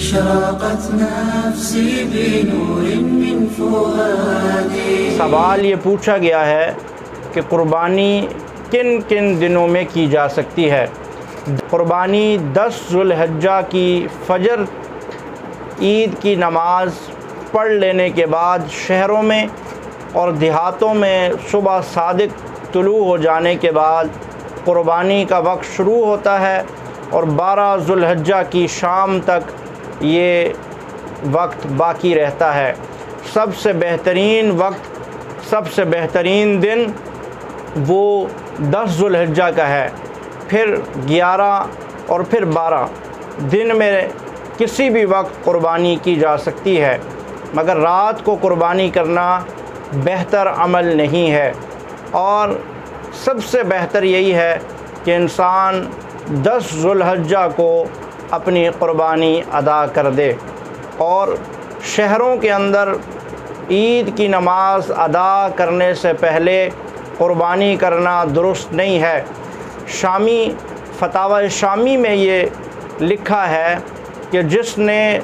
أشرقت نفسي بنور من فؤادي۔ سوال یہ پوچھا گیا ہے کہ قربانی کن کن دنوں میں کی جا سکتی ہے۔ قربانی 10 ذو الحجہ کی فجر عید کی نماز پڑھ لینے کے بعد شہروں میں اور دیہاتوں میں صبح صادق طلوع ہو جانے کے بعد قربانی کا وقت شروع ہوتا ہے اور 12 ذو الحجہ کی شام تک یہ وقت باقی رہتا ہے۔ سب سے بہترین وقت، سب سے بہترین دن وہ 10 ذو الحجہ کا ہے، پھر 11 اور پھر 12 دن میں کسی بھی وقت قربانی کی جا سکتی ہے، مگر رات کو قربانی کرنا بہتر عمل نہیں ہے۔ اور سب سے بہتر یہی ہے کہ انسان 10 ذو الحجہ کو اپنی قربانی ادا کر دے۔ اور شہروں کے اندر عید کی نماز ادا کرنے سے پہلے قربانی کرنا درست نہیں ہے۔ شامی فتاوی شامی میں یہ لکھا ہے کہ جس نے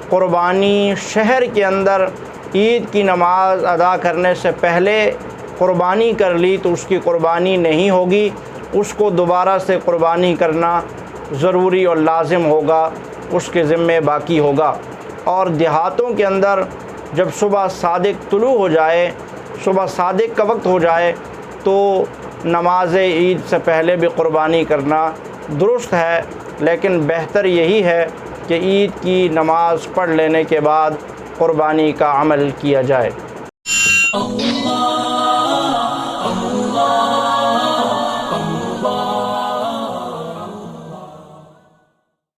قربانی شہر کے اندر عید کی نماز ادا کرنے سے پہلے قربانی کر لی تو اس کی قربانی نہیں ہوگی، اس کو دوبارہ سے قربانی کرنا ضروری اور لازم ہوگا، اس کے ذمے باقی ہوگا۔ اور دیہاتوں کے اندر جب صبح صادق طلوع ہو جائے، صبح صادق کا وقت ہو جائے تو نماز عید سے پہلے بھی قربانی کرنا درست ہے، لیکن بہتر یہی ہے کہ عید کی نماز پڑھ لینے کے بعد قربانی کا عمل کیا جائے۔